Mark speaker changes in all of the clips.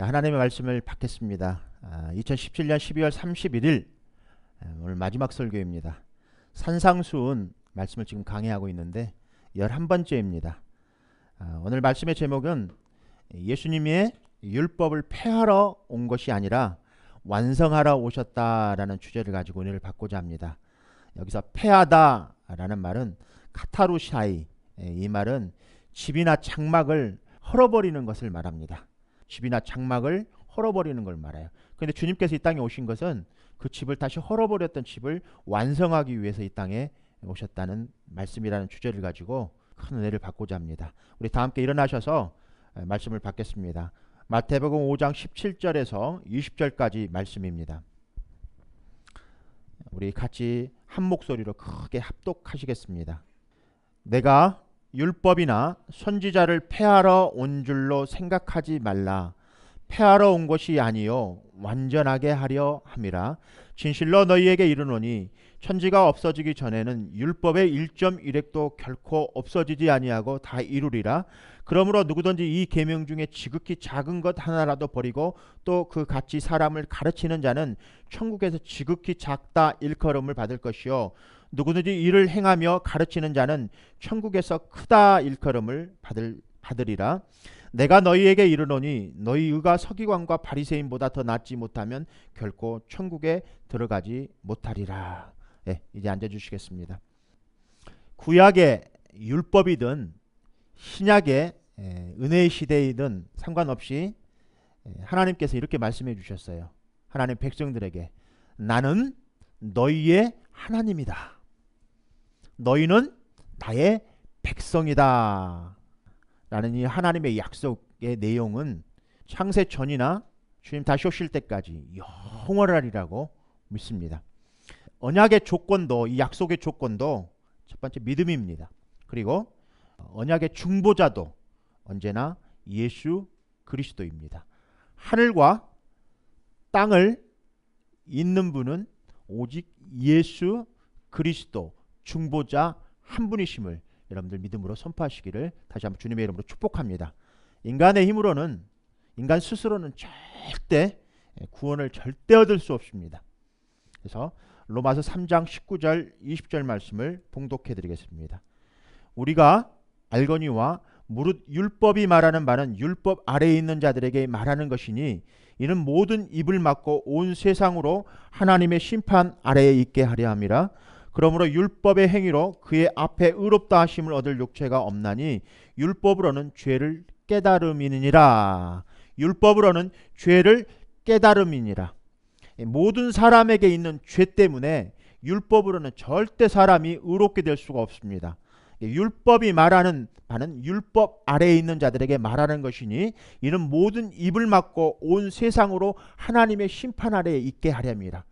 Speaker 1: 하나님의 말씀을 받겠습니다. 2017년 12월 31일 오늘 마지막 설교입니다. 산상수훈 말씀을 지금 강해하고 있는데 11번째입니다. 오늘 말씀의 제목은 예수님의 율법을 폐하러 온 것이 아니라 완성하러 오셨다라는 주제를 가지고 은혜를 받고자 합니다. 여기서 폐하다라는 말은 카타루샤이, 이 말은 집이나 장막을 헐어버리는 것을 말합니다. 집이나 장막을 헐어버리는 걸 말해요. 그런데 주님께서 이 땅에 오신 것은 그 집을 다시 헐어버렸던 집을 완성하기 위해서 이 땅에 오셨다는 말씀이라는 주제를 가지고 큰 은혜를 받고자 합니다. 우리 다 함께 일어나셔서 말씀을 받겠습니다. 마태복음 5장 17절에서 20절까지 말씀입니다. 우리 같이 한 목소리로 크게 합독하시겠습니다. 내가 율법이나 선지자를 폐하러 온 줄로 생각하지 말라. 폐하러 온 것이 아니요 완전하게 하려 함이라. 진실로 너희에게 이르노니 천지가 없어지기 전에는 율법의 1.1획도 결코 없어지지 아니하고 다 이루리라. 그러므로 누구든지 이 계명 중에 지극히 작은 것 하나라도 버리고 또 그 같이 사람을 가르치는 자는 천국에서 지극히 작다 일컬음을 받을 것이요 누구든지 이를 행하며 가르치는 자는 천국에서 크다 일컬음을 받으리라. 내가 너희에게 이르노니 너희 의가 서기관과 바리새인보다 더 낫지 못하면 결코 천국에 들어가지 못하리라. 이제 앉아주시겠습니다. 구약의 율법이든 신약의 은혜의 시대이든 상관없이 하나님께서 이렇게 말씀해 주셨어요. 하나님 백성들에게 나는 너희의 하나님이다. 너희는 나의 백성이다. 라는 이 하나님의 약속의 내용은 창세 전이나 주님 다시 오실 때까지 영원하리라고 믿습니다. 언약의 조건도, 이 약속의 조건도 첫 번째 믿음입니다. 그리고 언약의 중보자도 언제나 예수 그리스도입니다. 하늘과 땅을 잇는 분은 오직 예수 그리스도 중보자 한 분이심을 여러분들 믿음으로 선포하시기를 다시 한번 주님의 이름으로 축복합니다. 인간의 힘으로는, 인간 스스로는 절대 구원을 절대 얻을 수 없습니다. 그래서 로마서 3장 19절 20절 말씀을 봉독해 드리겠습니다. 우리가 알거니와 무릇 율법이 말하는 바는 율법 아래에 있는 자들에게 말하는 것이니 이는 모든 입을 막고 온 세상으로 하나님의 심판 아래에 있게 하려 함이라. 그러므로 율법의 행위로 그의 앞에 의롭다 하심을 얻을 욕체가 없나니 율법으로는 죄를 깨달음이니라. 율법으로는 죄를 깨달음이니라. 모든 사람에게 있는 죄 때문에 율법으로는 절대 사람이 의롭게 될 수가 없습니다. 율법이 말하는 바는 율법 아래에 있는 자들에게 말하는 것이니 이는 모든 입을 막고 온 세상으로 하나님의 심판 아래에 있게 하렵니다.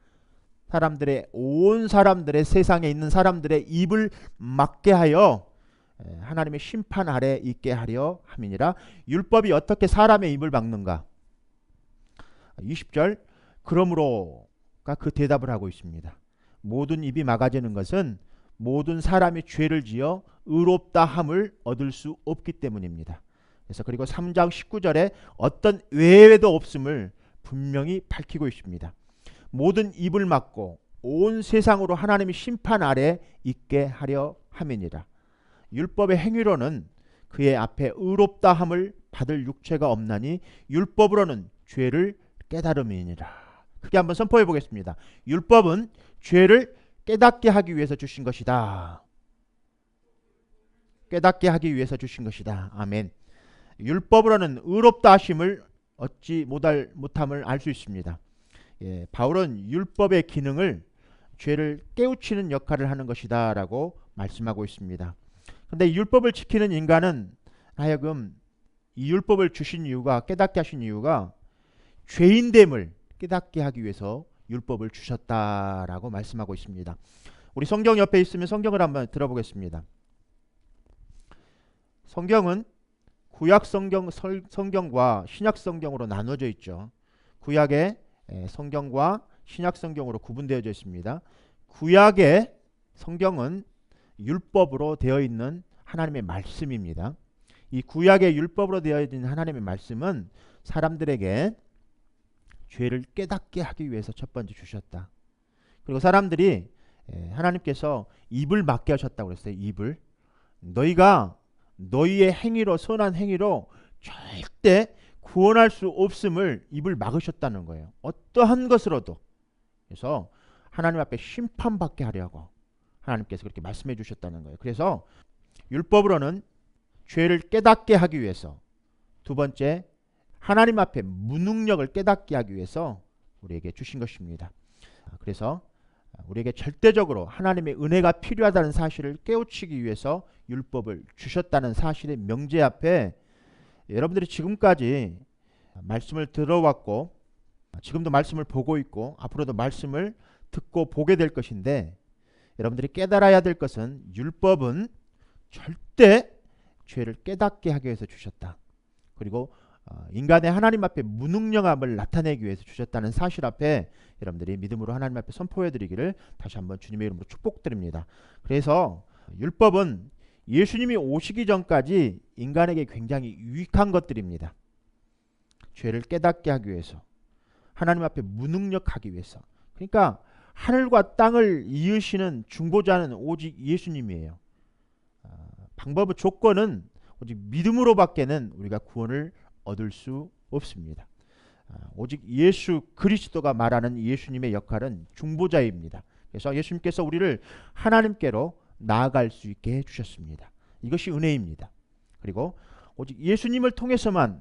Speaker 1: 사람들의 온 사람들의 세상에 있는 사람들의 입을 막게 하여 하나님의 심판 아래에 있게 하려 함이니라. 율법이 어떻게 사람의 입을 막는가? 20절 그러므로가 그 대답을 하고 있습니다. 모든 입이 막아지는 것은 모든 사람이 죄를 지어 의롭다 함을 얻을 수 없기 때문입니다. 그래서 그리고 3장 19절에 어떤 외외도 없음을 분명히 밝히고 있습니다. 모든 입을 막고 온 세상으로 하나님의 심판 아래 있게 하려 함이니라. 율법의 행위로는 그의 앞에 의롭다 함을 받을 육체가 없나니 율법으로는 죄를 깨달음이니라. 크게 한번 선포해 보겠습니다. 율법은 죄를 깨닫게 하기 위해서 주신 것이다. 깨닫게 하기 위해서 주신 것이다. 아멘. 율법으로는 의롭다 하심을 얻지 못함을 알 수 있습니다. 바울은 율법의 기능을 죄를 깨우치는 역할을 하는 것이다 라고 말씀하고 있습니다. 그런데 율법을 지키는 인간은 하여금 이 율법을 주신 이유가, 깨닫게 하신 이유가 죄인됨을 깨닫게 하기 위해서 율법을 주셨다라고 말씀하고 있습니다. 우리 성경 옆에 있으면 성경을 한번 들어보겠습니다. 성경은 구약 성경과 신약 성경으로 나눠져 있죠. 구약의 성경과 신약 성경으로 구분되어져 있습니다. 구약의 성경은 율법으로 되어 있는 하나님의 말씀입니다. 이 구약의 율법으로 되어 있는 하나님의 말씀은 사람들에게 죄를 깨닫게 하기 위해서 첫 번째 주셨다. 그리고 사람들이 하나님께서 입을 막게 하셨다고 그랬어요. 입을. 너희가 너희의 행위로, 선한 행위로 절대 구원할 수 없음을 입을 막으셨다는 거예요. 어떠한 것으로도. 그래서 하나님 앞에 심판받게 하려고 하나님께서 그렇게 말씀해 주셨다는 거예요. 그래서 율법으로는 죄를 깨닫게 하기 위해서, 두 번째 하나님 앞에 무능력을 깨닫게 하기 위해서 우리에게 주신 것입니다. 그래서 우리에게 절대적으로 하나님의 은혜가 필요하다는 사실을 깨우치기 위해서 율법을 주셨다는 사실의 명제 앞에 여러분들이 지금까지 말씀을 들어왔고 지금도 말씀을 보고 있고 앞으로도 말씀을 듣고 보게 될 것인데, 여러분들이 깨달아야 될 것은 율법은 절대 죄를 깨닫게 하기 위해서 주셨다. 그리고 인간의 하나님 앞에 무능력함을 나타내기 위해서 주셨다는 사실 앞에 여러분들이 믿음으로 하나님 앞에 선포해 드리기를 다시 한번 주님의 이름으로 축복드립니다. 그래서 율법은 예수님이 오시기 전까지 인간에게 굉장히 유익한 것들입니다. 죄를 깨닫게 하기 위해서, 하나님 앞에 무능력하기 위해서. 그러니까 하늘과 땅을 이으시는 중보자는 오직 예수님이에요. 방법의 조건은 오직 믿음으로밖에는 우리가 구원을 얻을 수 없습니다. 오직 예수 그리스도가 말하는 예수님의 역할은 중보자입니다. 그래서 예수님께서 우리를 하나님께로 나아갈 수 있게 해주셨습니다. 이것이 은혜입니다. 그리고 오직 예수님을 통해서만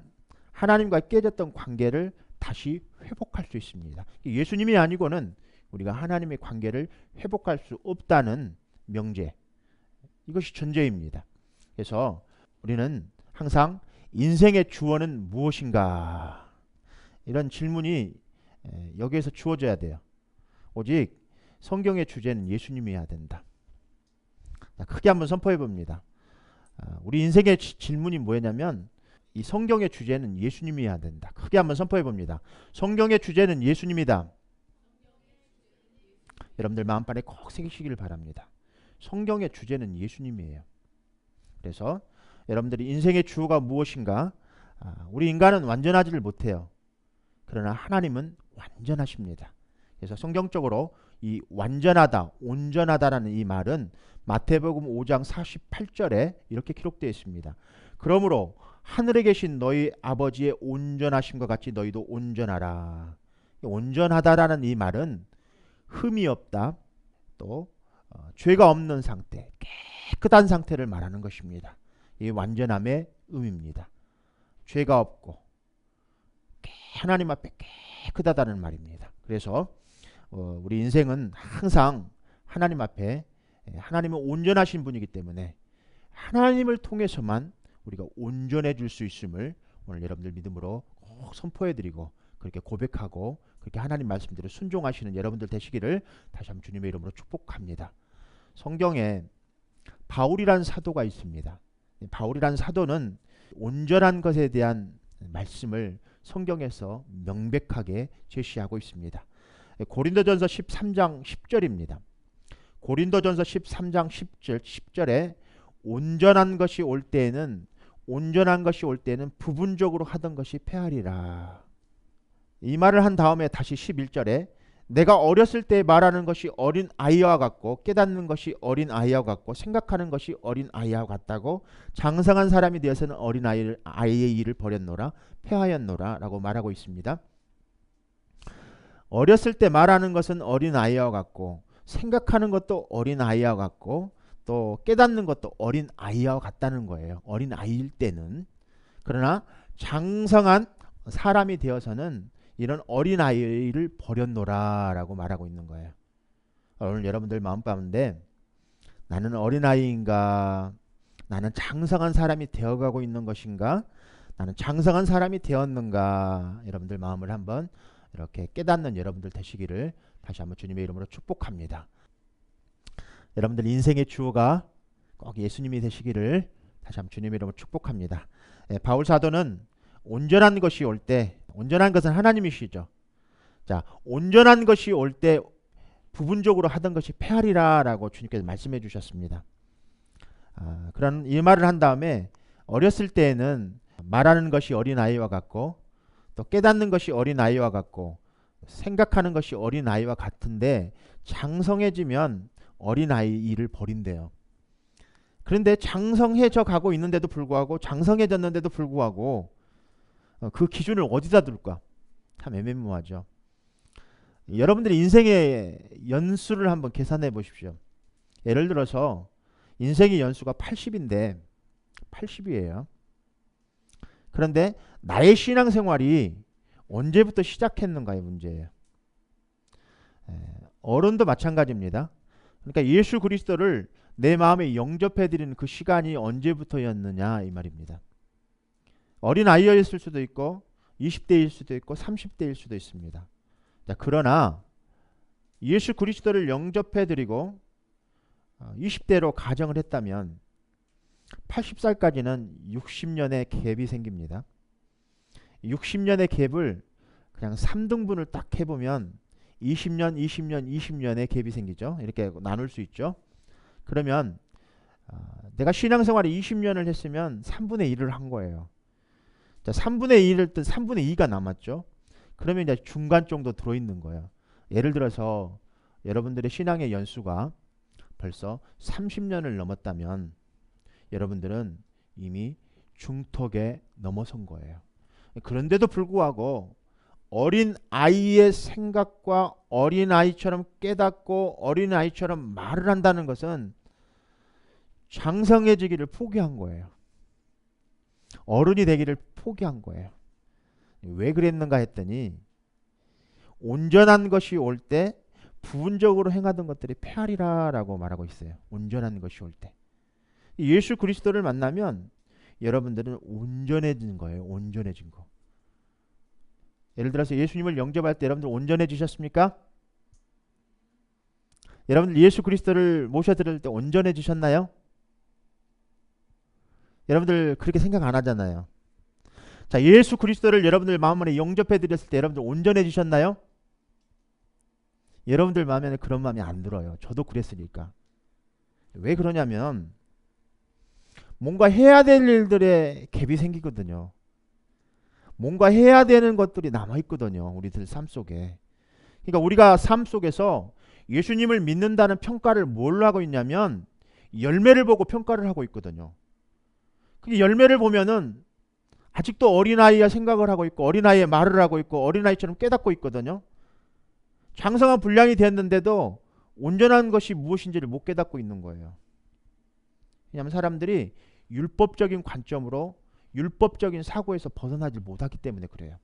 Speaker 1: 하나님과 깨졌던 관계를 다시 회복할 수 있습니다. 예수님이 아니고는 우리가 하나님의 관계를 회복할 수 없다는 명제, 이것이 전제입니다. 그래서 우리는 항상 인생의 주어는 무엇인가, 이런 질문이 여기에서 주어져야 돼요. 오직 성경의 주제는 예수님이어야 된다. 크게 한번 선포해 봅니다. 우리 인생의 질문이 뭐냐면 이 성경의 주제는 예수님이어야 된다. 크게 한번 선포해 봅니다. 성경의 주제는 예수님이다. 여러분들 마음판에 꼭 새기시길 바랍니다. 성경의 주제는 예수님이에요. 그래서 여러분들이 인생의 주어가 무엇인가, 우리 인간은 완전하지를 못해요. 그러나 하나님은 완전하십니다. 그래서 성경적으로 이 완전하다, 온전하다라는 이 말은 마태복음 5장 48절에 이렇게 기록되어 있습니다. 그러므로 하늘에 계신 너희 아버지의 온전하심과 같이 너희도 온전하라. 온전하다라는 이 말은 흠이 없다, 또 죄가 없는 상태, 깨끗한 상태를 말하는 것입니다. 이 완전함의 의미입니다. 죄가 없고 하나님 앞에 깨끗하다는 말입니다. 그래서 우리 인생은 항상 하나님 앞에, 하나님은 온전하신 분이기 때문에 하나님을 통해서만 우리가 온전해질 수 있음을 오늘 여러분들 믿음으로 꼭 선포해드리고 그렇게 고백하고 그렇게 하나님 말씀대로 순종하시는 여러분들 되시기를 다시 한번 주님의 이름으로 축복합니다. 성경에 바울이라는 사도가 있습니다. 바울이라는 사도는 온전한 것에 대한 말씀을 성경에서 명백하게 제시하고 있습니다. 고린도전서 13장 10절입니다. 고린도전서 13장 10절에 온전한 것이 올 때에는 부분적으로 하던 것이 패하리라. 이 말을 한 다음에 다시 11절에 내가 어렸을 때 말하는 것이 어린 아이와 같고 깨닫는 것이 어린 아이와 같고 생각하는 것이 어린 아이와 같다고 장성한 사람이 되어서는 어린 아이의 일을 버렸노라 패하였노라 라고 말하고 있습니다. 어렸을 때 말하는 것은 어린 아이와 같고 생각하는 것도 어린 아이와 같고 또 깨닫는 것도 어린 아이와 같다는 거예요. 어린 아이일 때는. 그러나 장성한 사람이 되어서는 이런 어린아이를 버렸노라 라고 말하고 있는 거예요. 오늘 여러분들 마음 가운데 나는 어린아이인가, 나는 장성한 사람이 되어가고 있는 것인가, 나는 장성한 사람이 되었는가, 여러분들 마음을 한번 이렇게 깨닫는 여러분들 되시기를 다시 한번 주님의 이름으로 축복합니다. 여러분들 인생의 주어가 꼭 예수님이 되시기를 다시 한번 주님의 이름으로 축복합니다. 바울 사도는 온전한 것이 올 때, 온전한 것은 하나님이시죠. 자, 온전한 것이 올 때 부분적으로 하던 것이 패하리라 라고 주님께서 말씀해 주셨습니다. 그런 이 말을 한 다음에 어렸을 때에는 말하는 것이 어린아이와 같고 또 깨닫는 것이 어린아이와 같고 생각하는 것이 어린아이와 같은데 장성해지면 어린아이 일을 버린대요. 그런데 장성해져 가고 있는데도 불구하고 장성해졌는데도 불구하고 그 기준을 어디다 둘까? 참 애매모호하죠. 여러분들이 인생의 연수를 한번 계산해 보십시오. 예를 들어서 인생의 연수가 80인데 80이에요. 그런데 나의 신앙생활이 언제부터 시작했는가의 문제예요. 어른도 마찬가지입니다. 그러니까 예수 그리스도를 내 마음에 영접해드리는 그 시간이 언제부터였느냐 이 말입니다. 어린아이였을 수도 있고 20대일 수도 있고 30대일 수도 있습니다. 자, 그러나 예수 그리스도를 영접해드리고 20대로 가정을 했다면 80살까지는 60년의 갭이 생깁니다. 60년의 갭을 그냥 3등분을 딱 해보면 20년, 20년, 20년의 갭이 생기죠. 이렇게 나눌 수 있죠. 그러면 내가 신앙생활에 20년을 했으면 3분의 1을 한 거예요. 자, 3분의 1을 뜬 3분의 2가 남았죠. 그러면 이제 중간 정도 들어있는 거예요. 예를 들어서 여러분들의 신앙의 연수가 벌써 30년을 넘었다면 여러분들은 이미 중턱에 넘어선 거예요. 그런데도 불구하고 어린아이의 생각과 어린아이처럼 깨닫고 어린아이처럼 말을 한다는 것은 장성해지기를 포기한 거예요. 어른이 되기를 포기한 거예요. 왜 그랬는가 했더니 온전한 것이 올 때 부분적으로 행하던 것들이 폐하리라 라고 말하고 있어요. 온전한 것이 올 때. 예수 그리스도를 만나면 여러분들은 온전해진 거예요. 온전해진 거. 예를 들어서 예수님을 영접할 때 여러분들 온전해지셨습니까? 여러분들 예수 그리스도를 모셔드릴 때 온전해지셨나요? 여러분들 그렇게 생각 안 하잖아요. 자, 예수 그리스도를 여러분들 마음 안에 영접해 드렸을 때 여러분들 온전해지셨나요? 여러분들 마음에는 그런 마음이 안 들어요. 저도 그랬으니까. 왜 그러냐면 뭔가 해야 될 일들의 갭이 생기거든요. 뭔가 해야 되는 것들이 남아있거든요. 우리들 삶 속에. 그러니까 우리가 삶 속에서 예수님을 믿는다는 평가를 뭘로 하고 있냐면 열매를 보고 평가를 하고 있거든요. 그 열매를 보면은 아직도 어린아이의 생각을 하고 있고 어린아이의 말을 하고 있고 어린아이처럼 깨닫고 있거든요. 장성한 분량이 되었는데도 온전한 것이 무엇인지를 못 깨닫고 있는 거예요. 왜냐하면 사람들이 율법적인 관점으로 율법적인 사고에서 벗어나지 못하기 때문에 그래요.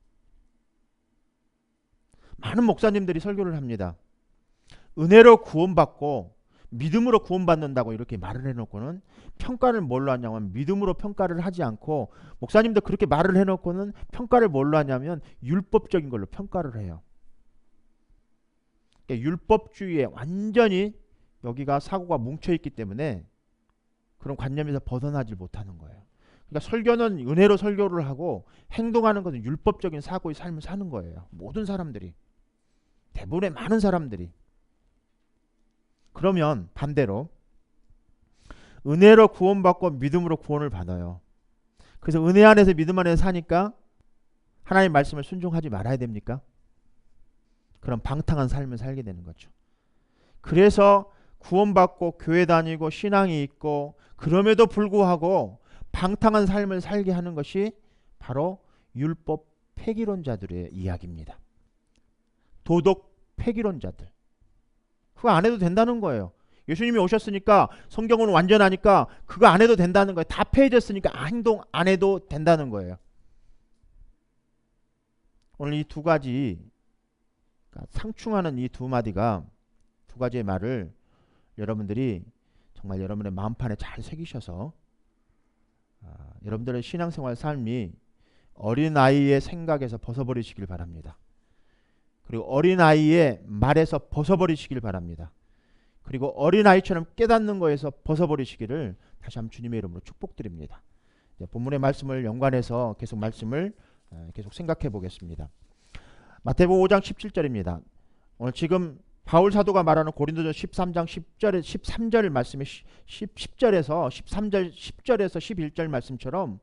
Speaker 1: 많은 목사님들이 설교를 합니다. 은혜로 구원받고 믿음으로 구원받는다고 이렇게 말을 해놓고는 평가를 뭘로 하냐면 믿음으로 평가를 하지 않고 목사님도 그렇게 말을 해놓고는 평가를 뭘로 하냐면 율법적인 걸로 평가를 해요. 그러니까 율법주의에 완전히 여기가 사고가 뭉쳐있기 때문에 그런 관념에서 벗어나지 못하는 거예요. 그러니까 설교는 은혜로 설교를 하고 행동하는 것은 율법적인 사고의 삶을 사는 거예요. 모든 사람들이. 대부분의 많은 사람들이. 그러면 반대로 은혜로 구원받고 믿음으로 구원을 받아요. 그래서 은혜 안에서 믿음 안에서 사니까 하나님의 말씀을 순종하지 말아야 됩니까? 그런 방탕한 삶을 살게 되는 거죠. 그래서 구원받고 교회 다니고 신앙이 있고 그럼에도 불구하고 방탕한 삶을 살게 하는 것이 바로 율법 폐기론자들의 이야기입니다. 도덕 폐기론자들. 그거 안 해도 된다는 거예요. 예수님이 오셨으니까 성경은 완전하니까 그거 안 해도 된다는 거예요. 다 폐해졌으니까 행동 안 해도 된다는 거예요. 오늘 이 두 가지 상충하는 이 두 마디가 두 가지의 말을 여러분들이 정말 여러분의 마음판에 잘 새기셔서 여러분들의 신앙생활 삶이 어린아이의 생각에서 벗어버리시길 바랍니다. 그리고 어린아이의 말에서 벗어버리시길 바랍니다. 그리고 어린아이처럼 깨닫는 거에서 벗어버리시기를 다시 한번 주님의 이름으로 축복드립니다. 본문의 말씀을 연관해서 계속 말씀을 계속 생각해 보겠습니다. 마태복음 5장 17절입니다. 오늘 지금 바울 사도가 말하는 고린도전 13장 13절 말씀이 10절에서 13절 10절에서 11절 말씀처럼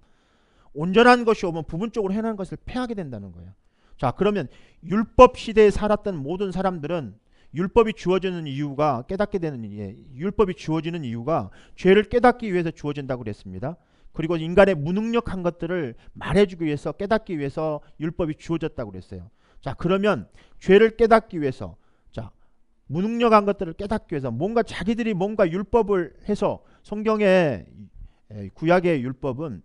Speaker 1: 온전한 것이 오면 부분적으로 행하는 것을 폐하게 된다는 거예요. 자, 그러면 율법 시대에 살았던 모든 사람들은 율법이 주어지는 이유가 깨닫게 되는 율법이 주어지는 이유가 죄를 깨닫기 위해서 주어진다고 그랬습니다. 그리고 인간의 무능력한 것들을 말해주기 위해서 깨닫기 위해서 율법이 주어졌다고 그랬어요. 자, 그러면 죄를 깨닫기 위해서 자, 무능력한 것들을 깨닫기 위해서 뭔가 자기들이 뭔가 율법을 해서 성경의 구약의 율법은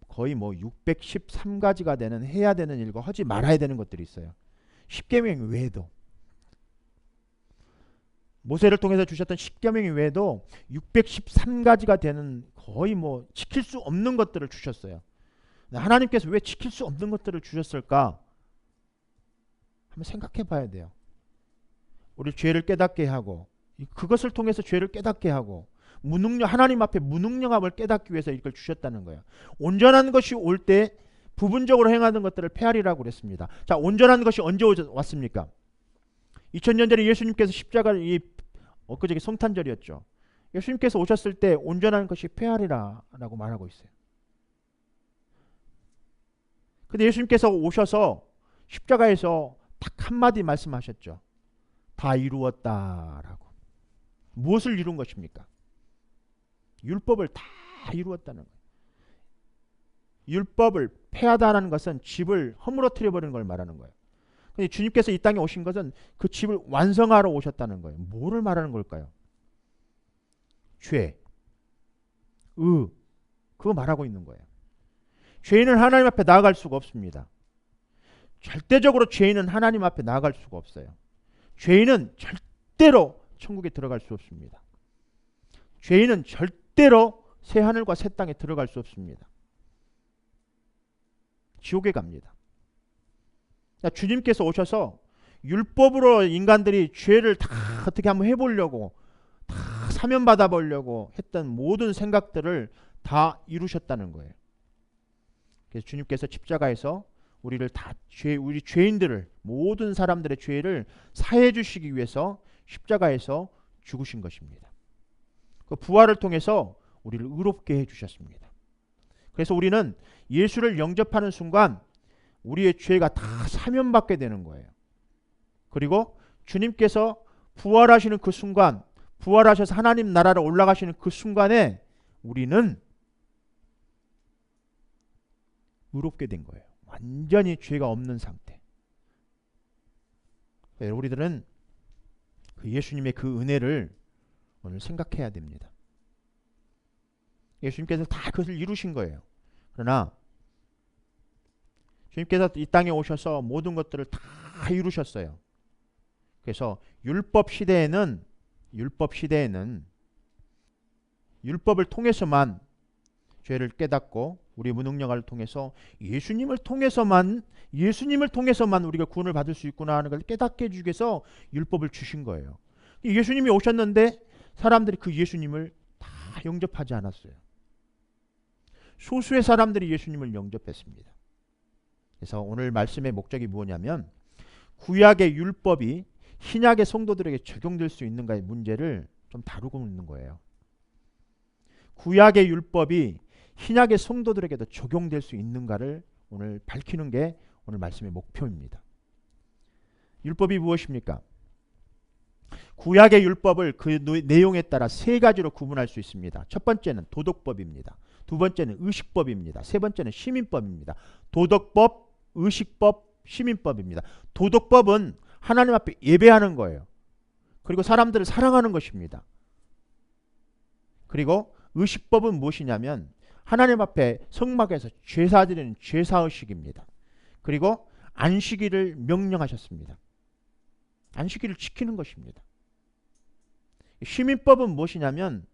Speaker 1: 거의 뭐 613가지가 되는 해야 되는 일과 하지 말아야 되는 것들이 있어요. 십계명 외에도 모세를 통해서 주셨던 십계명 외에도 613가지가 되는 거의 뭐 지킬 수 없는 것들을 주셨어요. 하나님께서 왜 지킬 수 없는 것들을 주셨을까? 한번 생각해 봐야 돼요. 우리 죄를 깨닫게 하고 그것을 통해서 죄를 깨닫게 하고 하나님 앞에 무능력함을 깨닫기 위해서 이걸 주셨다는 거예요. 온전한 것이 올 때 부분적으로 행하는 것들을 폐하리라고 그랬습니다. 자, 온전한 것이 언제 왔습니까? 2000년 전에 예수님께서 십자가를 엊그저께 성탄절이었죠. 예수님께서 오셨을 때 온전한 것이 폐하리라라고 말하고 있어요. 근데 예수님께서 오셔서 십자가에서 딱 한마디 말씀하셨죠. 다 이루었다라고. 무엇을 이룬 것입니까? 율법을 다 이루었다는 거예요. 율법을 폐하다는 것은 집을 허물어뜨려 버리는 걸 말하는 거예요. 근데 주님께서 이 땅에 오신 것은 그 집을 완성하러 오셨다는 거예요. 뭐를 말하는 걸까요? 죄, 그거 말하고 있는 거예요. 죄인은 하나님 앞에 나아갈 수가 없습니다. 절대적으로 죄인은 하나님 앞에 나아갈 수가 없어요. 죄인은 절대로 천국에 들어갈 수 없습니다. 죄인은 절대로 새 하늘과 새 땅에 들어갈 수 없습니다. 지옥에 갑니다. 주님께서 오셔서 율법으로 인간들이 죄를 다 어떻게 한번 해보려고 다 사면받아 보려고 했던 모든 생각들을 다 이루셨다는 거예요. 그래서 주님께서 십자가에서 우리 죄인들을 모든 사람들의 죄를 사해 주시기 위해서 십자가에서 죽으신 것입니다. 그 부활을 통해서 우리를 의롭게 해주셨습니다. 그래서 우리는 예수를 영접하는 순간 우리의 죄가 다 사면받게 되는 거예요. 그리고 주님께서 부활하시는 그 순간, 부활하셔서 하나님 나라로 올라가시는 그 순간에 우리는 의롭게 된 거예요. 완전히 죄가 없는 상태. 우리들은 그 예수님의 그 은혜를 오늘 생각해야 됩니다. 예수님께서 다 그것을 이루신 거예요. 그러나 주님께서 이 땅에 오셔서 모든 것들을 다 이루셨어요. 그래서 율법 시대에는 율법을 통해서만 죄를 깨닫고 우리 무능력을 통해서 예수님을 통해서만 우리가 구원을 받을 수 있구나 하는 걸 깨닫게 해주기 위해서 율법을 주신 거예요. 예수님이 오셨는데 사람들이 그 예수님을 다 영접하지 않았어요. 소수의 사람들이 예수님을 영접했습니다. 그래서 오늘 말씀의 목적이 뭐냐면 구약의 율법이 신약의 성도들에게 적용될 수 있는가의 문제를 좀 다루고 있는 거예요. 구약의 율법이 신약의 성도들에게도 적용될 수 있는가를 오늘 밝히는 게 오늘 말씀의 목표입니다. 율법이 무엇입니까? 구약의 율법을 그 내용에 따라 세 가지로 구분할 수 있습니다. 첫 번째는 도덕법입니다. 두 번째는 의식법입니다. 세 번째는 시민법입니다. 도덕법, 의식법, 시민법입니다. 도덕법은 하나님 앞에 예배하는 거예요. 그리고 사람들을 사랑하는 것입니다. 그리고 의식법은 무엇이냐면 하나님 앞에 성막에서 제사드리는 제사의식입니다. 그리고 안식일을 명령하셨습니다. 안식일을 지키는 것입니다. 시민법은 무엇이냐면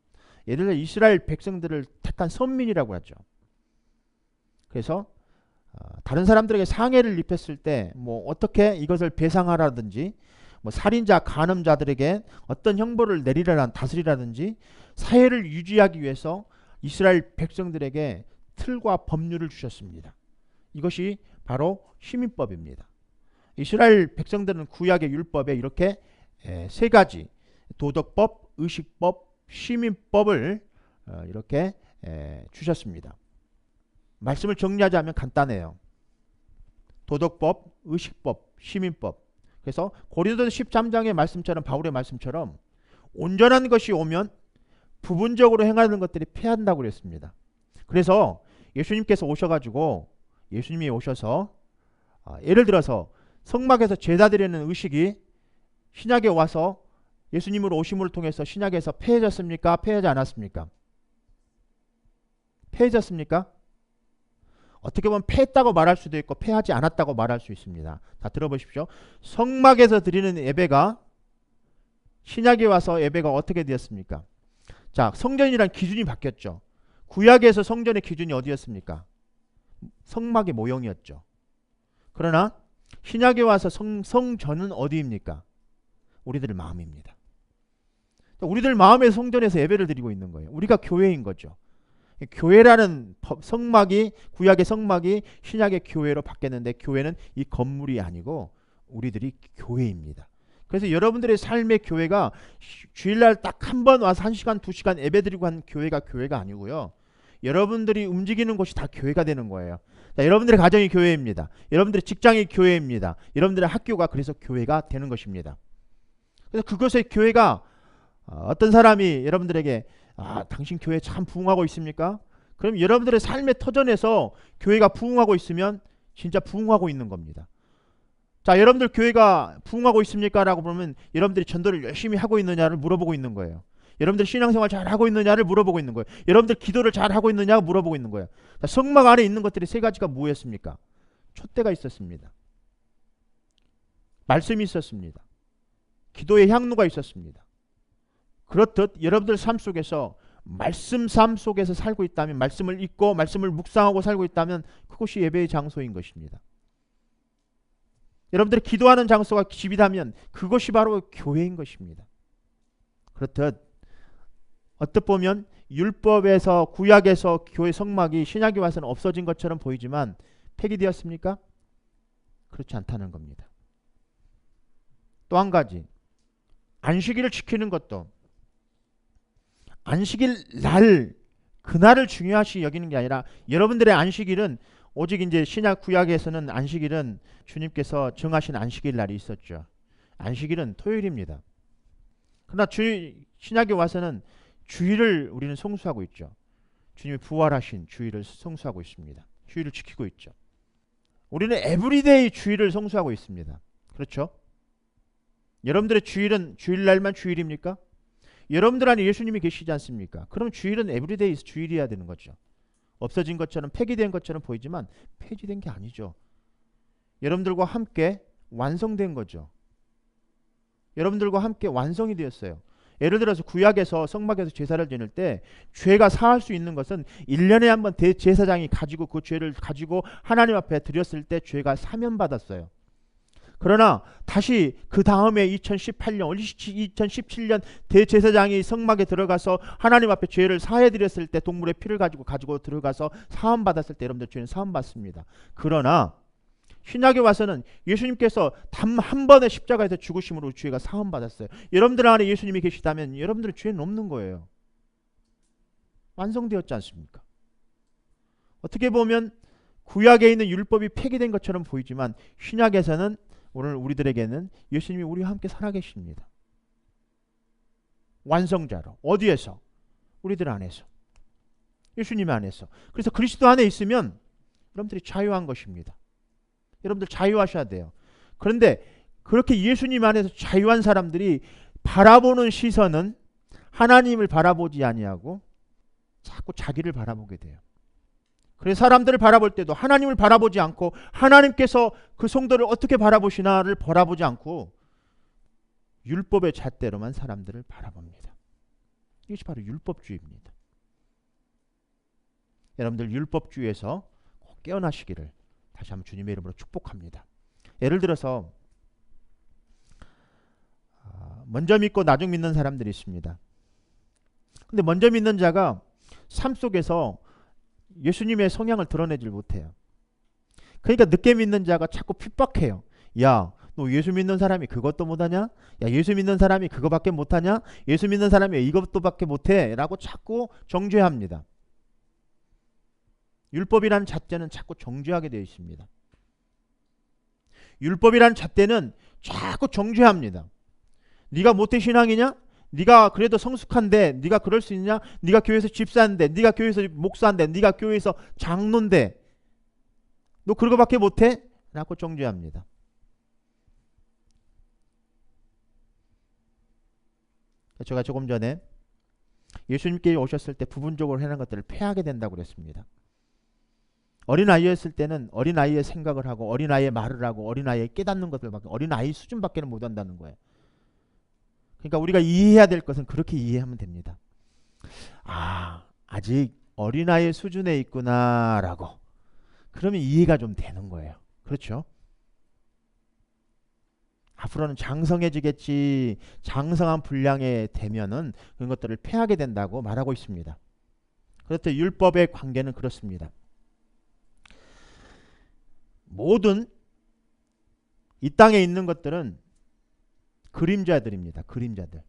Speaker 1: 예를 들어 이스라엘 백성들을 택한 선민이라고 하죠. 그래서 다른 사람들에게 상해를 입혔을 때 뭐 어떻게 이것을 배상하라든지 뭐 살인자, 간음자들에게 어떤 형벌을 다스리라든지 사회를 유지하기 위해서 이스라엘 백성들에게 틀과 법률을 주셨습니다. 이것이 바로 시민법입니다. 이스라엘 백성들은 구약의 율법에 이렇게 세 가지 도덕법, 의식법, 시민법을 이렇게 주셨습니다. 말씀을 정리하자면 간단해요. 도덕법, 의식법, 시민법. 그래서 고린도서 13장의 말씀처럼, 바울의 말씀처럼 온전한 것이 오면 부분적으로 행하는 것들이 패한다고 그랬습니다. 그래서 예수님께서 오셔가지고, 예수님이 오셔서 예를 들어서 성막에서 제사 드리는 의식이 신약에 와서 예수님으로 오심을 통해서 신약에서 폐해졌습니까? 폐하지 않았습니까? 폐해졌습니까? 어떻게 보면 폐했다고 말할 수도 있고 폐하지 않았다고 말할 수 있습니다. 다 들어보십시오. 성막에서 드리는 예배가 신약에 와서 예배가 어떻게 되었습니까? 자, 성전이란 기준이 바뀌었죠. 구약에서 성전의 기준이 어디였습니까? 성막의 모형이었죠. 그러나 신약에 와서 성전은 어디입니까? 우리들 마음입니다. 우리들 마음의 성전에서 예배를 드리고 있는 거예요. 우리가 교회인 거죠. 교회라는 성막이, 구약의 성막이 신약의 교회로 바뀌었는데, 교회는 이 건물이 아니고 우리들이 교회입니다. 그래서 여러분들의 삶의 교회가 주일날 딱 한 번 와서 1시간 2시간 예배 드리고 한 교회가 아니고요. 여러분들이 움직이는 곳이 다 교회가 되는 거예요. 자, 여러분들의 가정이 교회입니다. 여러분들의 직장이 교회입니다. 여러분들의 학교가 그래서 교회가 되는 것입니다. 그래서 그것의 교회가 어떤 사람이 여러분들에게 당신 교회 참 부흥하고 있습니까? 그럼 여러분들의 삶의 터전에서 교회가 부흥하고 있으면 진짜 부흥하고 있는 겁니다. 자, 여러분들 교회가 부흥하고 있습니까? 라고 보면 여러분들이 전도를 열심히 하고 있느냐를 물어보고 있는 거예요. 여러분들 신앙생활 잘 하고 있느냐를 물어보고 있는 거예요. 여러분들 기도를 잘 하고 있느냐고 물어보고 있는 거예요. 자, 성막 안에 있는 것들이 세 가지가 뭐였습니까? 촛대가 있었습니다. 말씀이 있었습니다. 기도의 향로가 있었습니다. 그렇듯 여러분들 삶 속에서 말씀 삶 속에서 살고 있다면, 말씀을 읽고 말씀을 묵상하고 살고 있다면 그것이 예배의 장소인 것입니다. 여러분들이 기도하는 장소가 집이라면 그것이 바로 교회인 것입니다. 그렇듯 어떻게 보면 율법에서, 구약에서 교회 성막이 신약에 와서는 없어진 것처럼 보이지만 폐기되었습니까? 그렇지 않다는 겁니다. 또 한 가지, 안식일을 지키는 것도 안식일 날, 그날을 중요하시 여기는 게 아니라, 여러분들의 안식일은 오직 이제 신약 구약에서는 안식일은 주님께서 정하신 안식일 날이 있었죠. 안식일은 토요일입니다. 그러나 신약에 와서는 주일을 우리는 성수하고 있죠. 주님이 부활하신 주일을 성수하고 있습니다. 주일을 지키고 있죠. 우리는 에브리데이 주일을 성수하고 있습니다. 그렇죠? 여러분들의 주일은 주일날만 주일입니까? 여러분들 안에 예수님이 계시지 않습니까? 그럼 주일은 에브리데이 주일이어야 되는 거죠. 없어진 것처럼, 폐기된 것처럼 보이지만 폐지된 게 아니죠. 여러분들과 함께 완성된 거죠. 여러분들과 함께 완성이 되었어요. 예를 들어서 구약에서 성막에서 제사를 지낼 때 죄가 사할 수 있는 것은 1년에 한 번 대제사장이 가지고 그 죄를 가지고 하나님 앞에 드렸을 때 죄가 사면받았어요. 그러나 다시 그 다음에 2018년, 2017년 대제사장이 성막에 들어가서 하나님 앞에 죄를 사해드렸을 때, 동물의 피를 가지고 들어가서 사함받았을 때 여러분들 죄는 사함받습니다. 그러나 신약에 와서는 예수님께서 단 한 번의 십자가에서 죽으심으로 죄가 사함받았어요. 여러분들 안에 예수님이 계시다면 여러분들의 죄는 없는 거예요. 완성되었지 않습니까? 어떻게 보면 구약에 있는 율법이 폐기된 것처럼 보이지만 신약에서는 오늘 우리들에게는 예수님이 우리와 함께 살아계십니다. 완성자로. 어디에서? 우리들 안에서. 예수님 안에서. 그래서 그리스도 안에 있으면 여러분들이 자유한 것입니다. 여러분들 자유하셔야 돼요. 그런데 그렇게 예수님 안에서 자유한 사람들이 바라보는 시선은 하나님을 바라보지 아니하고 자꾸 자기를 바라보게 돼요. 그래서 사람들을 바라볼 때도 하나님을 바라보지 않고, 하나님께서 그 성도를 어떻게 바라보시나를 바라보지 않고 율법의 잣대로만 사람들을 바라봅니다. 이것이 바로 율법주의입니다. 여러분들 율법주의에서 꼭 깨어나시기를 다시 한번 주님의 이름으로 축복합니다. 예를 들어서 먼저 믿고 나중 믿는 사람들이 있습니다. 근데 먼저 믿는 자가 삶 속에서 예수님의 성향을 드러내질 못해요. 그러니까 늦게 믿는 자가 자꾸 핍박해요. 야, 너 예수 믿는 사람이 그것도 못하냐? 야, 예수 믿는 사람이 그거밖에 못하냐? 예수 믿는 사람이 이것도 밖에 못해 라고 자꾸 정죄합니다. 율법이라는 잣대는 자꾸 정죄하게 되어 있습니다. 율법이라는 잣대는 자꾸 정죄합니다. 네가 모태신앙이냐? 네가 그래도 성숙한데 네가 그럴 수 있냐? 네가 교회에서 집사인데, 네가 교회에서 목사인데, 네가 교회에서 장로인데 너 그런 거밖에 못해? 라고 정죄합니다. 제가 조금 전에 예수님께 오셨을 때 부분적으로 해놓은 것들을 폐하게 된다고 그랬습니다. 어린아이였을 때는 어린아이의 생각을 하고 어린아이의 말을 하고 어린아이의 깨닫는 것들밖에, 어린아이 수준밖에 못 한다는 거예요. 그러니까 우리가 이해해야 될 것은 그렇게 이해하면 됩니다. 아, 아직 어린아이의 수준에 있구나 라고. 그러면 이해가 좀 되는 거예요. 그렇죠? 앞으로는 장성해지겠지, 장성한 분량에 되면은 그런 것들을 폐하게 된다고 말하고 있습니다. 그렇듯 율법의 관계는 그렇습니다. 모든 이 땅에 있는 것들은 그림자들입니다. 그림자들.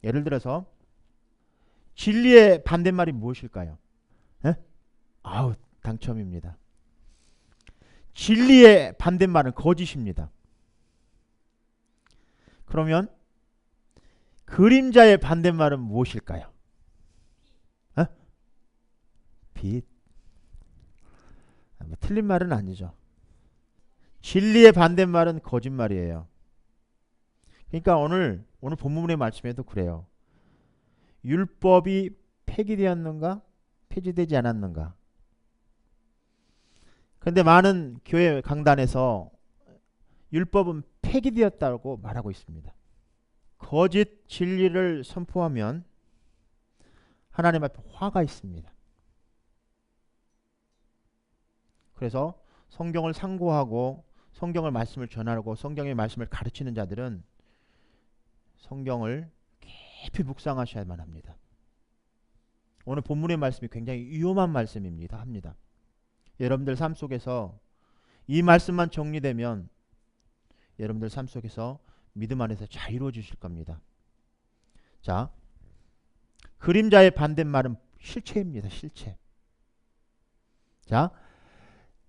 Speaker 1: 예를 들어서 진리의 반대말이 무엇일까요? 에? 아우, 당첨입니다. 진리의 반대말은 거짓입니다. 그러면 그림자의 반대말은 무엇일까요? 에? 빛. 뭐 틀린 말은 아니죠. 진리의 반대말은 거짓말이에요. 그러니까 오늘 본문의 말씀에도 그래요. 율법이 폐기되었는가? 폐지되지 않았는가? 그런데 많은 교회 강단에서 율법은 폐기되었다고 말하고 있습니다. 거짓 진리를 선포하면 하나님 앞에 화가 있습니다. 그래서 성경을 상고하고 성경의 말씀을 전하고 성경의 말씀을 가르치는 자들은 성경을 깊이 묵상하셔야만 합니다. 오늘 본문의 말씀이 굉장히 위험한 말씀입니다. 합니다. 여러분들 삶 속에서 이 말씀만 정리되면 여러분들 삶 속에서 믿음 안에서 자유로워지실 겁니다. 자, 그림자의 반대말은 실체입니다. 실체. 자,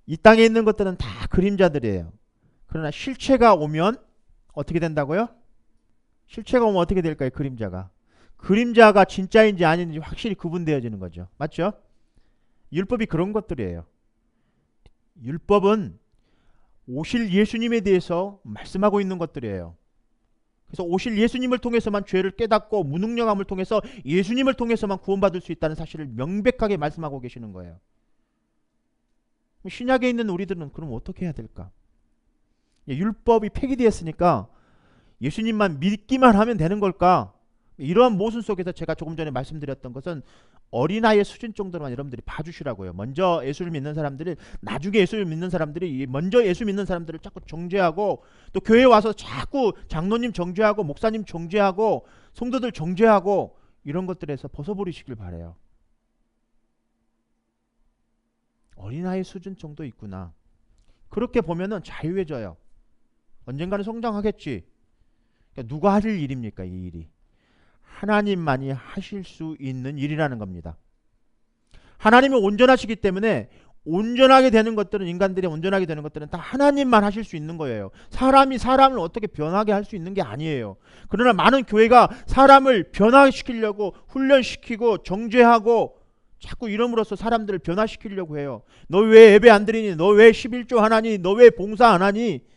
Speaker 1: 이 땅에 있는 것들은 다 그림자들이에요. 그러나 실체가 오면 어떻게 된다고요? 실체가 오면 어떻게 될까요? 그림자가 진짜인지 아닌지 확실히 구분되어지는 거죠. 맞죠? 율법이 그런 것들이에요. 율법은 오실 예수님에 대해서 말씀하고 있는 것들이에요. 그래서 오실 예수님을 통해서만 죄를 깨닫고 무능력함을 통해서 예수님을 통해서만 구원받을 수 있다는 사실을 명백하게 말씀하고 계시는 거예요. 신약에 있는 우리들은 그럼 어떻게 해야 될까? 율법이 폐기되었으니까 예수님만 믿기만 하면 되는 걸까? 이러한 모순 속에서 제가 조금 전에 말씀드렸던 것은 어린아이의 수준 정도로만 여러분들이 봐주시라고요. 먼저 예수를 믿는 사람들이, 나중에 예수를 믿는 사람들이 먼저 예수 믿는 사람들을 자꾸 정죄하고, 또 교회에 와서 자꾸 장로님 정죄하고 목사님 정죄하고 성도들 정죄하고 이런 것들에서 벗어버리시길 바라요. 어린아이 수준 정도 있구나. 그렇게 보면은 자유해져요. 언젠가는 성장하겠지. 그러니까 누가 하실 일입니까? 이 일이 하나님만이 하실 수 있는 일이라는 겁니다. 하나님은 온전하시기 때문에 온전하게 되는 것들은, 인간들이 온전하게 되는 것들은 다 하나님만 하실 수 있는 거예요. 사람이 사람을 어떻게 변하게 할 수 있는 게 아니에요. 그러나 많은 교회가 사람을 변화시키려고 훈련시키고 정죄하고 자꾸 이름으로써 사람들을 변화시키려고 해요. 너 왜 예배 안 드리니? 너 왜 11조 하나니? 너 왜 봉사 안 하니?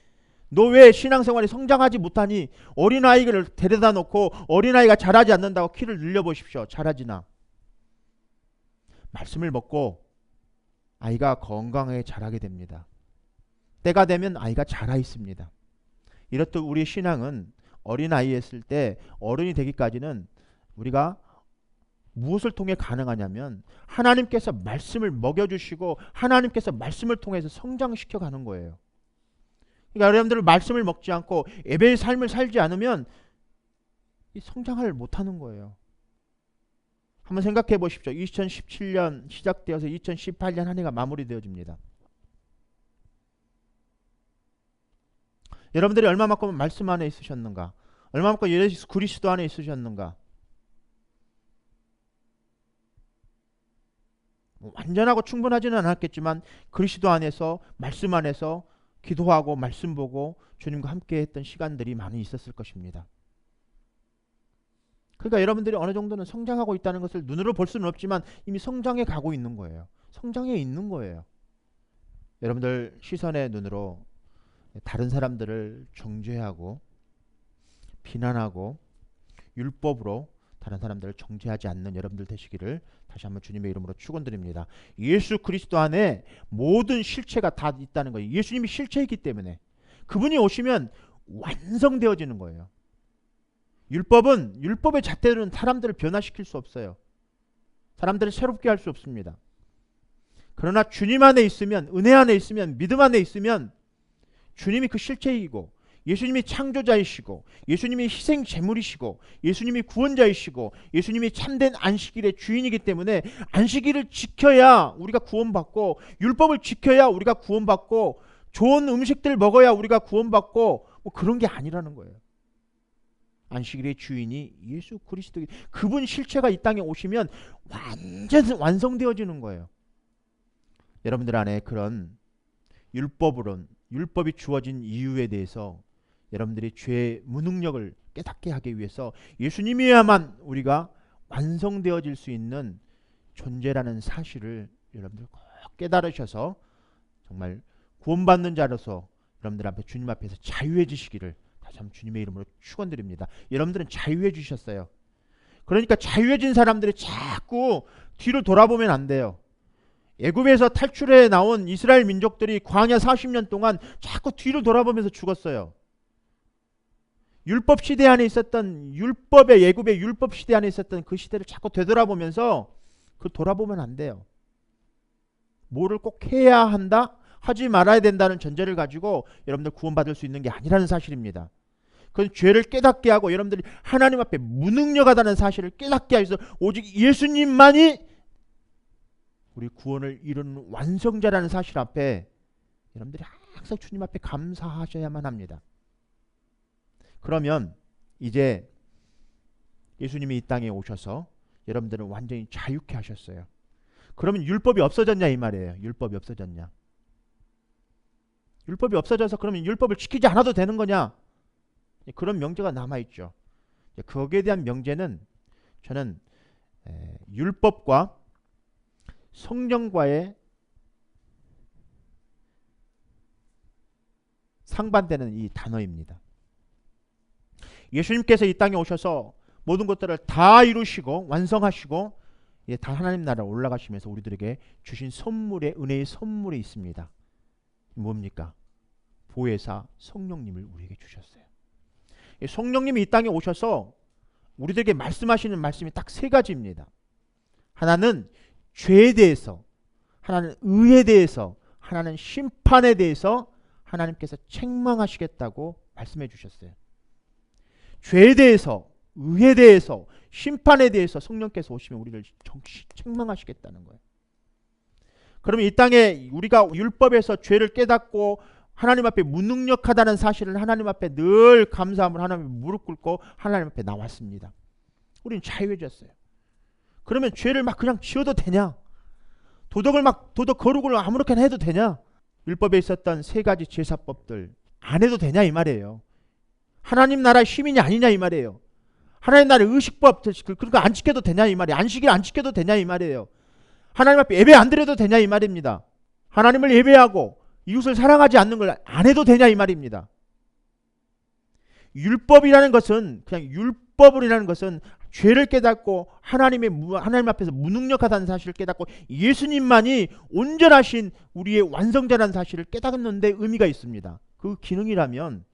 Speaker 1: 너 왜 신앙생활이 성장하지 못하니? 어린아이를 데려다 놓고 어린아이가 자라지 않는다고 키를 늘려보십시오. 자라지나. 말씀을 먹고 아이가 건강하게 자라게 됩니다. 때가 되면 아이가 자라 있습니다. 이렇듯 우리 신앙은 어린아이였을 때 어른이 되기까지는 우리가 무엇을 통해 가능하냐면 하나님께서 말씀을 먹여주시고 하나님께서 말씀을 통해서 성장시켜 가는 거예요. 그러니까 여러분들 말씀을 먹지 않고 예배의 삶을 살지 않으면 성장을 못하는 거예요. 한번 생각해 보십시오. 2017년 시작되어서 2018년 한 해가 마무리되어집니다. 여러분들이 얼마만큼 말씀 안에 있으셨는가? 얼마만큼 예수 그리스도 안에 있으셨는가? 완전하고 충분하지는 않았겠지만 그리스도 안에서 말씀 안에서 기도하고 말씀 보고 주님과 함께 했던 시간들이 많이 있었을 것입니다. 그러니까 여러분들이 어느 정도는 성장하고 있다는 것을 눈으로 볼 수는 없지만 이미 성장해 가고 있는 거예요. 성장해 있는 거예요. 여러분들 시선의 눈으로 다른 사람들을 정죄하고 비난하고 율법으로 다른 사람들을 정죄하지 않는 여러분들 되시기를 다시 한번 주님의 이름으로 축원드립니다. 예수 그리스도 안에 모든 실체가 다 있다는 거예요. 예수님이 실체이기 때문에 그분이 오시면 완성되어지는 거예요. 율법의 잣대로는 사람들을 변화시킬 수 없어요. 사람들을 새롭게 할 수 없습니다. 그러나 주님 안에 있으면, 은혜 안에 있으면, 믿음 안에 있으면 주님이 그 실체이고 예수님이 창조자이시고 예수님이 희생 제물이시고 예수님이 구원자이시고 예수님이 참된 안식일의 주인이기 때문에 안식일을 지켜야 우리가 구원받고 율법을 지켜야 우리가 구원받고 좋은 음식들 먹어야 우리가 구원받고 뭐 그런 게 아니라는 거예요. 안식일의 주인이 예수 그리스도, 그분 실체가 이 땅에 오시면 완전 완성되어지는 거예요. 여러분들 안에 그런 율법이 주어진 이유에 대해서 여러분들이 죄의 무능력을 깨닫게 하기 위해서 예수님이야만 우리가 완성되어질 수 있는 존재라는 사실을 여러분들 꼭 깨달으셔서 정말 구원받는 자로서 여러분들 앞에 주님 앞에서 자유해지시기를 다시 한번 주님의 이름으로 축원드립니다. 여러분들은 자유해지셨어요. 그러니까 자유해진 사람들이 자꾸 뒤를 돌아보면 안 돼요. 애굽에서 탈출해 나온 이스라엘 민족들이 광야 40년 동안 자꾸 뒤를 돌아보면서 죽었어요. 율법 시대 안에 있었던 애굽의 율법 시대 안에 있었던 그 시대를 자꾸 되돌아보면서 그 돌아보면 안 돼요. 뭐를 꼭 해야 한다? 하지 말아야 된다는 전제를 가지고 여러분들 구원받을 수 있는 게 아니라는 사실입니다. 그건 죄를 깨닫게 하고 여러분들이 하나님 앞에 무능력하다는 사실을 깨닫게 하셔서 오직 예수님만이 우리 구원을 이루는 완성자라는 사실 앞에 여러분들이 항상 주님 앞에 감사하셔야만 합니다. 그러면 이제 예수님이 이 땅에 오셔서 여러분들은 완전히 자유케 하셨어요. 그러면 율법이 없어졌냐 이 말이에요. 율법이 없어졌냐. 율법이 없어져서 그러면 율법을 지키지 않아도 되는 거냐. 그런 명제가 남아있죠. 거기에 대한 명제는 저는 율법과 성령과의 상반되는 이 단어입니다. 예수님께서 이 땅에 오셔서 모든 것들을 다 이루시고 완성하시고 다 하나님 나라에 올라가시면서 우리들에게 주신 선물의 은혜의 선물이 있습니다. 뭡니까? 보혜사 성령님을 우리에게 주셨어요. 성령님이 이 땅에 오셔서 우리들에게 말씀하시는 말씀이 딱 세 가지입니다. 하나는 죄에 대해서, 하나는 의에 대해서, 하나는 심판에 대해서 하나님께서 책망하시겠다고 말씀해 주셨어요. 죄에 대해서, 의에 대해서, 심판에 대해서 성령께서 오시면 우리를 책망하시겠다는 거예요. 그러면 이 땅에 우리가 율법에서 죄를 깨닫고 하나님 앞에 무능력하다는 사실을 하나님 앞에 늘 감사함을 하나님 앞에 무릎 꿇고 하나님 앞에 나왔습니다. 우리는 자유해졌어요. 그러면 죄를 막 그냥 지어도 되냐? 도덕 거룩을 아무렇게나 해도 되냐? 율법에 있었던 세 가지 제사법들 안 해도 되냐 이 말이에요. 하나님 나라의 시민이 아니냐 이 말이에요. 하나님 나라의 의식법 그러니까 안 지켜도 되냐 이 말이에요. 안식일 안 지켜도 되냐 이 말이에요. 하나님 앞에 예배 안 드려도 되냐 이 말입니다. 하나님을 예배하고 이웃을 사랑하지 않는 걸 안 해도 되냐 이 말입니다. 율법이라는 것은 죄를 깨닫고 하나님 앞에서 무능력하다는 사실을 깨닫고 예수님만이 온전하신 우리의 완성자라는 사실을 깨닫는데 의미가 있습니다. 그 기능이라면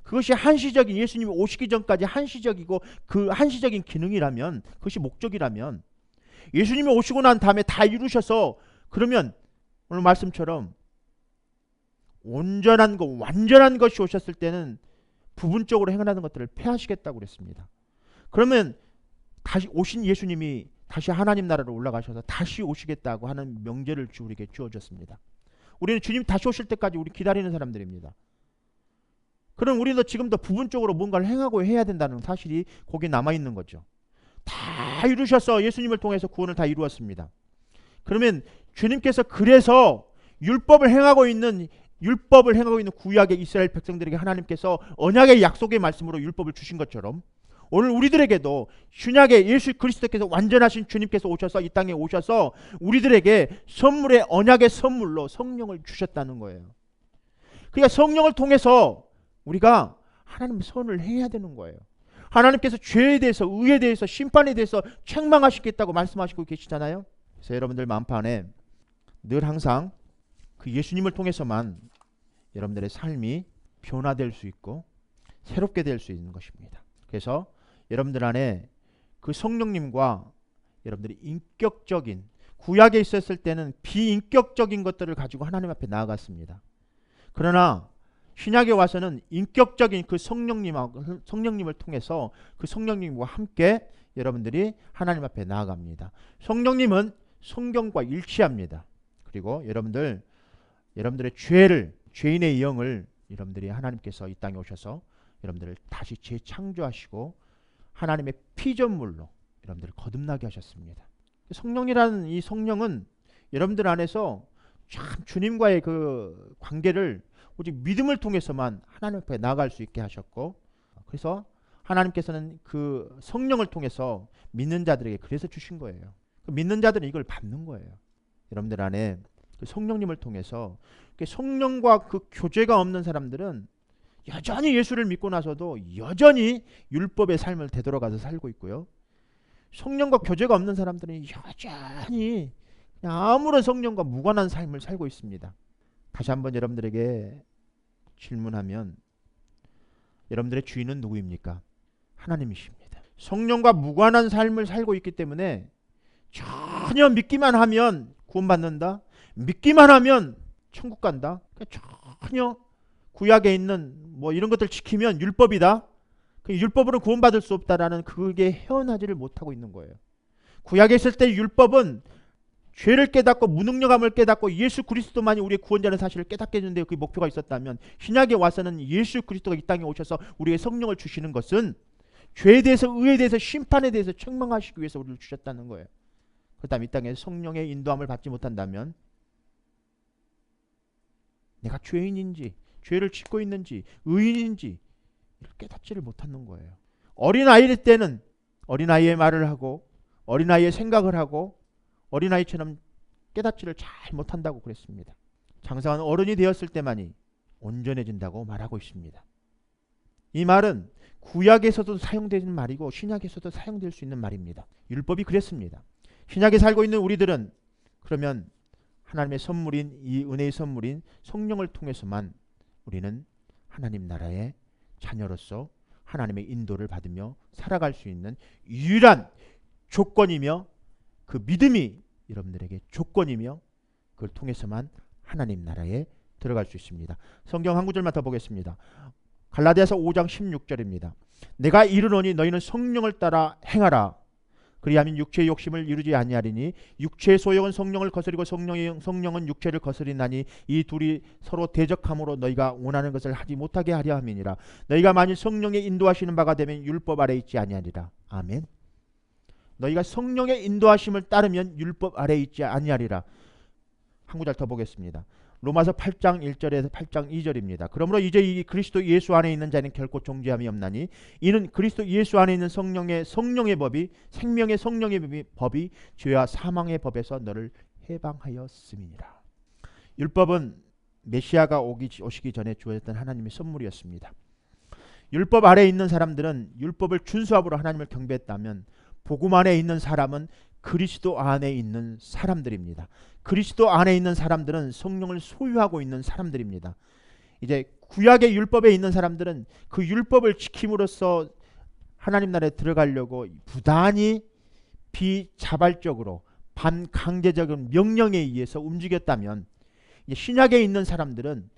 Speaker 1: 그것이 한시적인 예수님이 오시기 전까지 한시적이고 그 한시적인 기능이라면 그것이 목적이라면 예수님이 오시고 난 다음에 다 이루셔서 그러면 오늘 말씀처럼 온전한 것, 완전한 것이 오셨을 때는 부분적으로 행하는 것들을 폐하시겠다고 그랬습니다. 그러면 다시 오신 예수님이 다시 하나님 나라로 올라가셔서 다시 오시겠다고 하는 명제를 우리에게 주어졌습니다. 우리는 주님 다시 오실 때까지 우리 기다리는 사람들입니다. 그럼 우리도 지금도 부분적으로 뭔가를 행하고 해야 된다는 사실이 거기에 남아있는 거죠. 다 이루셔서 예수님을 통해서 구원을 다 이루었습니다. 그러면 주님께서 그래서 율법을 행하고 있는 구약의 이스라엘 백성들에게 하나님께서 언약의 약속의 말씀으로 율법을 주신 것처럼 오늘 우리들에게도 신약의 예수 그리스도께서 완전하신 주님께서 오셔서 이 땅에 오셔서 우리들에게 선물의 언약의 선물로 성령을 주셨다는 거예요. 그러니까 성령을 통해서 우리가 하나님의 선을 해야 되는 거예요. 하나님께서 죄에 대해서, 의에 대해서, 심판에 대해서 책망하시겠다고 말씀하시고 계시잖아요. 그래서 여러분들 마음판에 늘 항상 그 예수님을 통해서만 여러분들의 삶이 변화될 수 있고 새롭게 될 수 있는 것입니다. 그래서 여러분들 안에 그 성령님과 여러분들이 인격적인, 구약에 있었을 때는 비인격적인 것들을 가지고 하나님 앞에 나아갔습니다. 그러나 신약에 와서는 인격적인 그 성령님을 통해서 그 성령님과 함께 여러분들이 하나님 앞에 나아갑니다. 성령님은 성경과 일치합니다. 그리고 여러분들의 죄인의 영을 여러분들이 하나님께서 이 땅에 오셔서 여러분들을 다시 재창조하시고 하나님의 피조물로 여러분들을 거듭나게 하셨습니다. 성령이라는 이 성령은 여러분들 안에서 참 주님과의 그 관계를 오직 믿음을 통해서만 하나님 앞에 나아갈 수 있게 하셨고, 그래서 하나님께서는 그 성령을 통해서 믿는 자들에게 그래서 주신 거예요. 믿는 자들은 이걸 받는 거예요. 여러분들 안에 그 성령님을 통해서 성령과 그 교제가 없는 사람들은 여전히 예수를 믿고 나서도 여전히 율법의 삶을 되돌아가서 살고 있고요. 성령과 교제가 없는 사람들은 여전히 그냥 아무런 성령과 무관한 삶을 살고 있습니다. 다시 한번 여러분들에게 질문하면 여러분들의 주인은 누구입니까? 하나님이십니다. 성령과 무관한 삶을 살고 있기 때문에 전혀 믿기만 하면 구원받는다, 믿기만 하면 천국 간다, 전혀 구약에 있는 뭐 이런 것들 지키면 율법이다, 율법으로 구원받을 수 없다라는 그게 헤어나지를 못하고 있는 거예요. 구약에 있을 때 율법은 죄를 깨닫고 무능력함을 깨닫고 예수 그리스도만이 우리의 구원자라는 사실을 깨닫게 해주는데 그 목표가 있었다면, 신약에 와서는 예수 그리스도가 이 땅에 오셔서 우리의 성령을 주시는 것은 죄에 대해서, 의에 대해서, 심판에 대해서 책망하시기 위해서 우리를 주셨다는 거예요. 그렇다면 이 땅에 성령의 인도함을 받지 못한다면 내가 죄인인지, 죄를 짓고 있는지, 의인인지 깨닫지를 못하는 거예요. 어린아이일 때는 어린아이의 말을 하고 어린아이의 생각을 하고 어린아이처럼 깨닫지를 잘 못한다고 그랬습니다. 장성한 어른이 되었을 때만이 온전해진다고 말하고 있습니다. 이 말은 구약에서도 사용되는 말이고 신약에서도 사용될 수 있는 말입니다. 율법이 그랬습니다. 신약에 살고 있는 우리들은 그러면 하나님의 선물인, 이 은혜의 선물인 성령을 통해서만 우리는 하나님 나라의 자녀로서 하나님의 인도를 받으며 살아갈 수 있는 유일한 조건이며, 그 믿음이 여러분들에게 조건이며, 그걸 통해서만 하나님 나라에 들어갈 수 있습니다. 성경 한 구절만 더 보겠습니다. 갈라디아서 5장 16절입니다. 내가 이르노니 너희는 성령을 따라 행하라. 그리하면 육체의 욕심을 이루지 아니하리니 육체의 소욕은 성령을 거스리고 성령은 육체를 거스리나니 이 둘이 서로 대적함으로 너희가 원하는 것을 하지 못하게 하려 함이니라. 너희가 만일 성령의 인도하시는 바가 되면 율법 아래 있지 아니하리라. 아멘. 너희가 성령의 인도하심을 따르면 율법 아래 있지 아니하리라. 한 구절 더 보겠습니다. 로마서 8장 1절에서 8장 2절입니다. 그러므로 이제 이 그리스도 예수 안에 있는 자는 결코 정죄함이 없나니 이는 그리스도 예수 안에 있는 성령의 법이, 생명의 성령의 법이 죄와 사망의 법에서 너를 해방하였음이니라. 율법은 메시아가 오시기 전에 주어졌던 하나님의 선물이었습니다. 율법 아래에 있는 사람들은 율법을 준수함으로 하나님을 경배했다면, 복음 안에 있는 사람은 그리스도 안에 있는 사람들입니다. 그리스도 안에 있는 사람들은 성령을 소유하고 있는 사람들입니다. 이제 구약의 율법에 있는 사람들은 그 율법을 지킴으로써 하나님 나라에 들어가려고 부단히 비자발적으로 반강제적인 명령에 의해서 움직였다면, 이제 신약에 있는 사람들은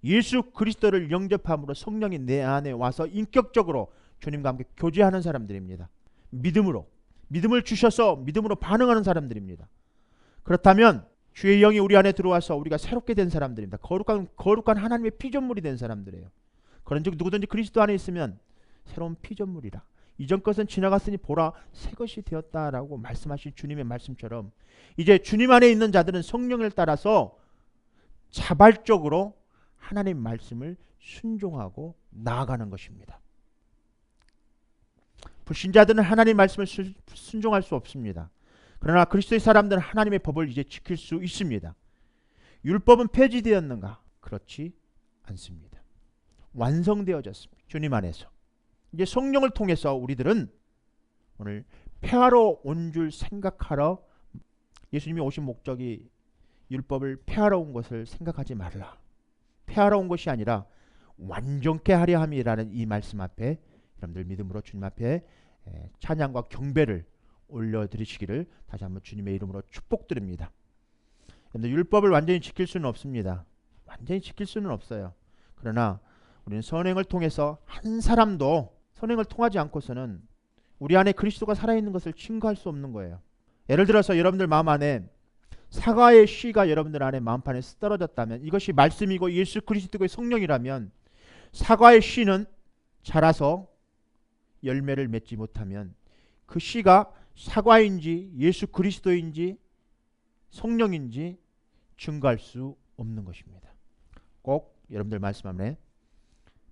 Speaker 1: 예수 그리스도를 영접함으로 성령이 내 안에 와서 인격적으로 주님과 함께 교제하는 사람들입니다. 믿음을 주셔서 믿음으로 반응하는 사람들입니다. 그렇다면 주의 영이 우리 안에 들어와서 우리가 새롭게 된 사람들입니다. 거룩한 하나님의 피조물이 된 사람들이에요. 그런즉 누구든지 그리스도 안에 있으면 새로운 피조물이라. 이전 것은 지나갔으니 보라 새 것이 되었다라고 말씀하신 주님의 말씀처럼 이제 주님 안에 있는 자들은 성령을 따라서 자발적으로 하나님 말씀을 순종하고 나아가는 것입니다. 불신자들은 하나님 말씀을 순종할 수 없습니다. 그러나 그리스도의 사람들은 하나님의 법을 이제 지킬 수 있습니다. 율법은 폐지되었는가? 그렇지 않습니다. 완성되어졌습니다. 주님 안에서. 이제 성령을 통해서 우리들은 오늘 폐하러 온 줄 생각하러, 예수님이 오신 목적이 율법을 폐하러 온 것을 생각하지 말라. 폐하러 온 것이 아니라 완전케 하려 함이라는 이 말씀 앞에 여러분들 믿음으로 주님 앞에 찬양과 경배를 올려드리시기를 다시 한번 주님의 이름으로 축복드립니다. 그런데 율법을 완전히 지킬 수는 없습니다. 완전히 지킬 수는 없어요. 그러나 우리는 선행을 통해서 한 사람도 선행을 통하지 않고서는 우리 안에 그리스도가 살아있는 것을 증거할 수 없는 거예요. 예를 들어서 여러분들 마음 안에 사과의 씨가 여러분들 안에 마음판에 떨어졌다면, 이것이 말씀이고 예수 그리스도의 성령이라면 사과의 씨는 자라서 열매를 맺지 못하면 그 씨가 사과인지 예수 그리스도인지 성령인지 증거할 수 없는 것입니다. 꼭 여러분들 말씀 안에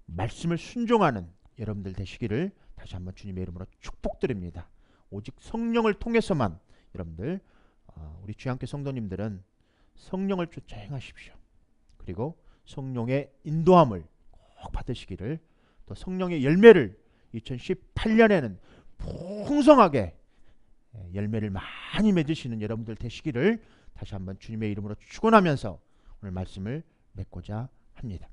Speaker 1: 말씀을 순종하는 여러분들 되시기를 다시 한번 주님의 이름으로 축복드립니다. 오직 성령을 통해서만 여러분들 우리 주양교 성도님들은 성령을 쫓아 행하십시오. 그리고 성령의 인도함을 꼭 받으시기를, 또 성령의 열매를 2018년에는 풍성하게 열매를 많이 맺으시는 여러분들 되시기를 다시 한번 주님의 이름으로 축원하면서 오늘 말씀을 맺고자 합니다.